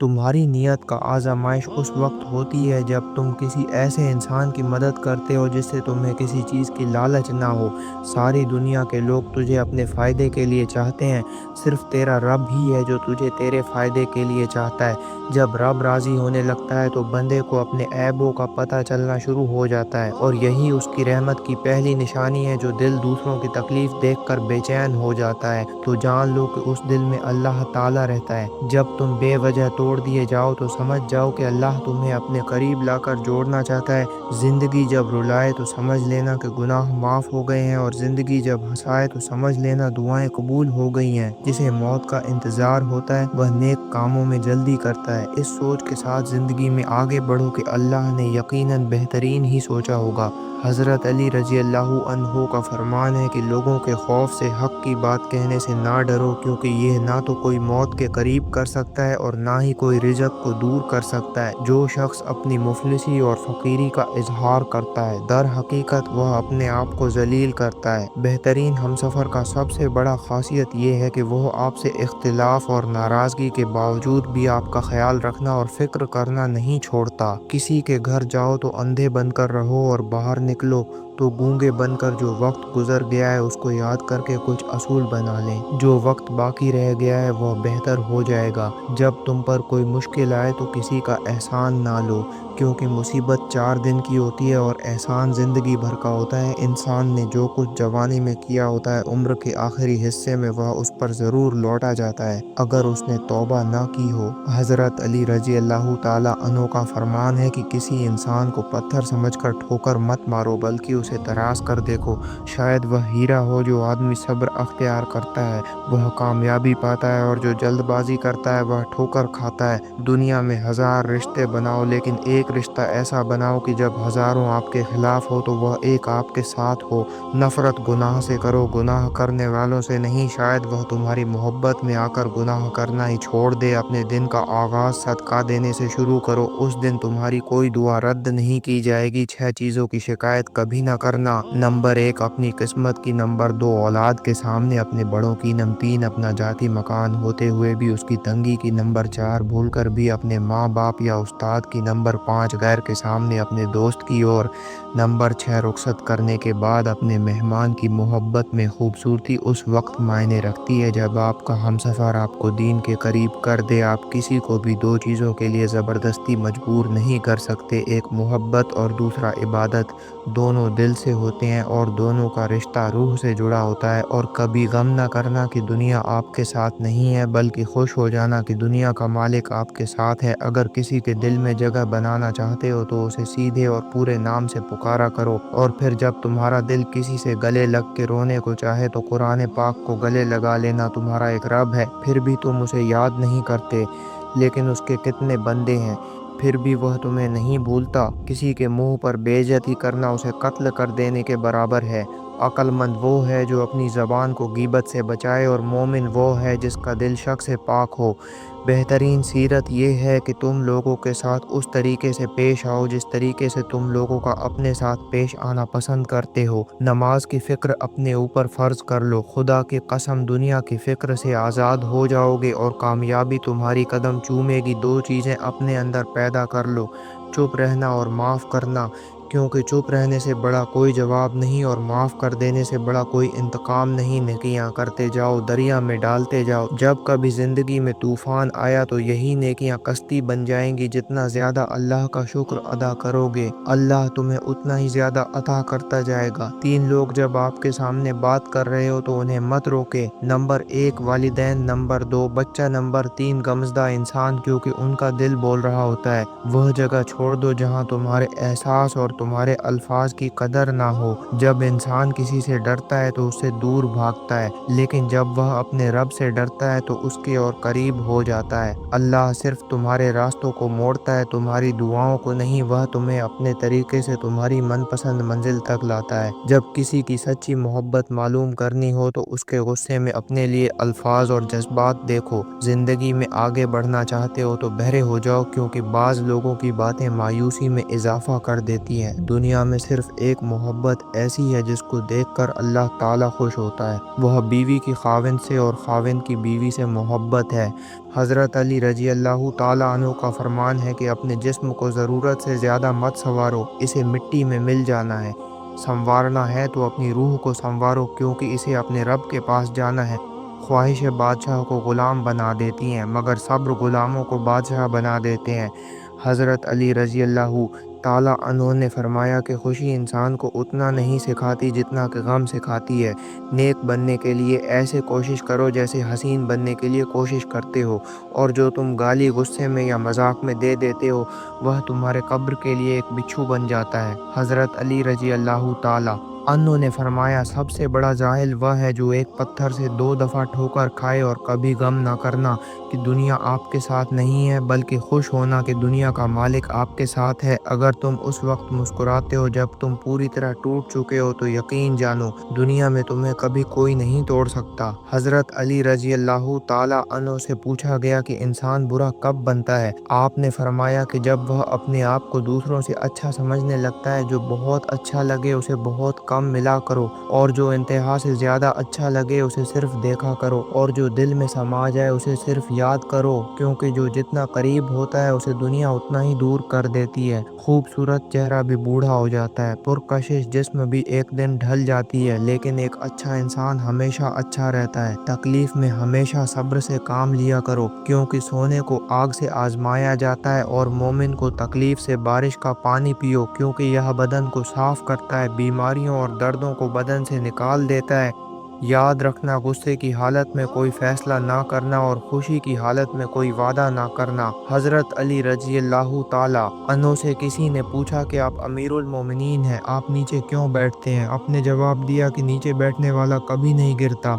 तुम्हारी नीयत का आज़माइश उस वक्त होती है जब तुम किसी ऐसे इंसान की मदद करते हो जिससे तुम्हें किसी चीज़ की लालच ना हो। सारी दुनिया के लोग तुझे अपने फ़ायदे के लिए चाहते हैं, सिर्फ तेरा रब ही है जो तुझे तेरे फ़ायदे के लिए चाहता है। जब रब राज़ी होने लगता है तो बंदे को अपने ऐबों का पता चलना शुरू हो जाता है, और यही उसकी रहमत की पहली निशानी है। जो दिल दूसरों की तकलीफ़ देखकर बेचैन हो जाता है तो जान लो कि उस दिल में अल्लाह ताला रहता है। जब तुम बेवजह तोड़ दिए जाओ तो समझ जाओ कि अल्लाह तुम्हें अपने करीब लाकर जोड़ना चाहता है। ज़िंदगी जब रुलाए तो समझ लेना कि गुनाह माफ़ हो गए हैं, और ज़िंदगी जब हंसाए तो समझ लेना दुआएं कबूल हो गई हैं। जिसे मौत का इंतज़ार होता है वह नेक कामों में जल्दी करता है। इस सोच के साथ ज़िंदगी में आगे बढ़ो कि अल्लाह ने यकीनन बेहतरीन ही सोचा होगा। हज़रत अली रज़ी अल्लाहु अन्हो का फरमान है कि लोगों के खौफ से हक़ की बात कहने से ना डरो, क्योंकि यह ना तो कोई मौत के करीब कर सकता है और ना ही कोई रिज़्क़ को दूर कर सकता है। जो शख्स अपनी मुफलिसी और फ़कीरी का इजहार करता है, दर हकीकत वह अपने आप को ज़लील करता है। बेहतरीन हमसफ़र का सबसे बड़ा ख़ासियत यह है कि वह आपसे इख्तिलाफ़ और नाराज़गी के बावजूद भी आपका ख्याल रखना और फ़िक्र करना नहीं छोड़ता। किसी के घर जाओ तो अंधे बनकर रहो, और बाहर निकलो तो गूंगे बनकर। जो वक्त गुजर गया है उसको याद करके कुछ असूल बना लें। जो वक्त बाकी रह गया है वह बेहतर हो जाएगा। जब तुम पर कोई मुश्किल आए तो किसी का एहसान ना लो, क्योंकि मुसीबत 4 दिन की होती है और एहसान ज़िंदगी भर का होता है। इंसान ने जो कुछ जवानी में किया होता है, उम्र के आखिरी हिस्से में वह उस पर ज़रूर लौटा जाता है, अगर उसने तौबा ना की हो। हज़रत अली रज़ी अल्लाह ताला अन्हो का फरमान है कि किसी इंसान को पत्थर समझकर ठोकर मत मारो, बल्कि उसे तराश कर देखो। शायद वह हीरा हो। जो आदमी सब्र अख्तियार करता है वह कामयाबी पाता है, और जो जल्दबाजी करता है वह ठोकर खाता है। दुनिया में 1000 रिश्ते बनाओ, लेकिन एक रिश्ता ऐसा बनाओ कि जब हज़ारों आपके खिलाफ हो तो वह एक आपके साथ हो। नफ़रत गुनाह से करो, गुनाह करने वालों से नहीं। शायद वह तुम्हारी मोहब्बत में आकर गुनाह करना ही छोड़ दे। अपने दिन का आगाज़ सदका देने से शुरू करो, उस दिन तुम्हारी कोई दुआ रद्द नहीं की जाएगी। 6 चीज़ों की शिकायत कभी ना करना। नंबर 1, अपनी किस्मत की। नंबर 2, औलाद के सामने अपने बड़ों की। नंबर 3, अपना जाती मकान होते हुए भी उसकी तंगी की। नंबर 4, भूल कर भी अपने माँ बाप या उस्ताद की। नंबर 5, गैर के सामने अपने दोस्त की। और नंबर 6, रुखसत करने के बाद अपने मेहमान की। मोहब्बत में खूबसूरती उस वक्त मायने रखती है जब आपका हमसफ़र आपको दीन के करीब कर दे। आप किसी को भी 2 चीज़ों के लिए ज़बरदस्ती मजबूर नहीं कर सकते, एक मोहब्बत और दूसरा इबादत। दोनों दिल से होते हैं और दोनों का रिश्ता रूह से जुड़ा होता है। और कभी गम ना करना कि दुनिया आपके साथ नहीं है, बल्कि खुश हो जाना कि दुनिया का मालिक आपके साथ है। अगर किसी के दिल में जगह बनाना चाहते हो तो उसे सीधे और पूरे नाम से पुकारा करो, और फिर जब तुम्हारा दिल किसी से गले लग के रोने को चाहे तो कुरान पाक को गले लगा लेना। तुम्हारा एक रब है, फिर भी तुम उसे याद नहीं करते, लेकिन उसके कितने बंदे हैं, फिर भी वह तुम्हें नहीं भूलता। किसी के मुंह पर बेइज्जती करना उसे कत्ल कर देने के बराबर है। अक्लमंद वो है जो अपनी ज़बान को गीबत से बचाए, और मोमिन वो है जिसका दिल शक से पाक हो। बेहतरीन सीरत ये है कि तुम लोगों के साथ उस तरीके से पेश आओ जिस तरीके से तुम लोगों का अपने साथ पेश आना पसंद करते हो। नमाज की फ़िक्र अपने ऊपर फ़र्ज़ कर लो। खुदा की कसम, दुनिया की फ़िक्र से आज़ाद हो जाओगे और कामयाबी तुम्हारी कदम चूमेगी। 2 चीज़ें अपने अंदर पैदा कर लो, चुप रहना और माफ़ करना, क्योंकि चुप रहने से बड़ा कोई जवाब नहीं, और माफ़ कर देने से बड़ा कोई इंतकाम नहीं। नेकियां करते जाओ, दरिया में डालते जाओ। जब कभी ज़िंदगी में तूफ़ान आया तो यही नेकियां कश्ती बन जाएंगी। जितना ज़्यादा अल्लाह का शुक्र अदा करोगे, अल्लाह तुम्हें उतना ही ज़्यादा अता करता जाएगा। 3 लोग जब आपके सामने बात कर रहे हो तो उन्हें मत रोके। नंबर 1, वालिदैन। नंबर 2, बच्चा। नंबर 3, गमज़दा इंसान, क्योंकि उनका दिल बोल रहा होता है। वह जगह छोड़ दो जहाँ तुम्हारे एहसास और तुम्हारे अल्फाज की कदर ना हो। जब इंसान किसी से डरता है तो उससे दूर भागता है, लेकिन जब वह अपने रब से डरता है तो उसके और करीब हो जाता है। अल्लाह सिर्फ तुम्हारे रास्तों को मोड़ता है, तुम्हारी दुआओं को नहीं। वह तुम्हें अपने तरीके से तुम्हारी मनपसंद मंजिल तक लाता है। जब किसी की सच्ची मोहब्बत मालूम करनी हो तो उसके गुस्से में अपने लिए अल्फाज और जज्बात देखो। ज़िंदगी में आगे बढ़ना चाहते हो तो बहरे हो जाओ, क्योंकि बाज़ लोगों की बातें मायूसी में इजाफा कर देती हैं। ہے۔ دنیا میں صرف ایک محبت ایسی ہے جس کو دیکھ کر اللہ تعالیٰ خوش ہوتا ہے، وہ بیوی کی خاوند سے اور خاوند کی بیوی سے محبت ہے۔ حضرت علی رضی اللہ تعالیٰ عنہ کا فرمان ہے کہ اپنے جسم کو ضرورت سے زیادہ مت سنوارو، اسے مٹی میں مل جانا ہے۔ سنوارنا ہے تو اپنی روح کو سنوارو، کیونکہ اسے اپنے رب کے پاس جانا ہے۔ خواہش بادشاہ کو غلام بنا دیتی ہیں، مگر صبر غلاموں کو بادشاہ بنا دیتے ہیں۔ حضرت علی رضی اللہ تعالیٰ عنہ نے فرمایا کہ خوشی انسان کو اتنا نہیں سکھاتی جتنا کہ غم سکھاتی ہے۔ نیک بننے کے لیے ایسے کوشش کرو جیسے حسین بننے کے لیے کوشش کرتے ہو، اور جو تم گالی غصے میں یا مذاق میں دے دیتے ہو وہ تمہارے قبر کے لیے ایک بچھو بن جاتا ہے۔ حضرت علی رضی اللہ تعالیٰ عنہ نے فرمایا، سب سے بڑا جاہل وہ ہے جو ایک پتھر سے 2 دفعہ ٹھوکر کھائے اور کبھی غم نہ کرنا کہ دنیا آپ کے ساتھ نہیں ہے، بلکہ خوش ہونا کہ دنیا کا مالک آپ کے ساتھ ہے۔ اگر تم اس وقت مسکراتے ہو جب تم پوری طرح ٹوٹ چکے ہو تو یقین جانو دنیا میں تمہیں کبھی کوئی نہیں توڑ سکتا۔ حضرت علی رضی اللہ تعالیٰ عنہ سے پوچھا گیا کہ انسان برا کب بنتا ہے؟ آپ نے فرمایا کہ جب وہ اپنے آپ کو دوسروں سے اچھا سمجھنے لگتا ہے۔ جو بہت اچھا لگے اسے بہت کم ملا کرو، اور جو انتہا سے زیادہ اچھا لگے اسے صرف دیکھا کرو، اور جو دل میں سما جائے اسے صرف یاد کرو، کیونکہ جو جتنا قریب ہوتا ہے اسے دنیا اتنا ہی دور کر دیتی ہے۔ خوبصورت چہرہ بھی بوڑھا ہو جاتا ہے، پرکشش جسم بھی ایک دن ڈھل جاتی ہے، لیکن ایک اچھا انسان ہمیشہ اچھا رہتا ہے۔ تکلیف میں ہمیشہ صبر سے کام لیا کرو، کیونکہ سونے کو آگ سے آزمایا جاتا ہے، اور مومن کو تکلیف سے بارش کا پانی پیو، کیونکہ یہ بدن کو صاف کرتا ہے، بیماریوں اور دردوں کو بدن سے نکال دیتا ہے۔ یاد رکھنا، غصے کی حالت میں کوئی فیصلہ نہ کرنا اور خوشی کی حالت میں کوئی وعدہ نہ کرنا۔ حضرت علی رضی اللہ تعالیٰ عنہ سے کسی نے پوچھا کہ آپ امیر المومنین ہیں، آپ نیچے کیوں بیٹھتے ہیں؟ آپ نے جواب دیا کہ نیچے بیٹھنے والا کبھی نہیں گرتا۔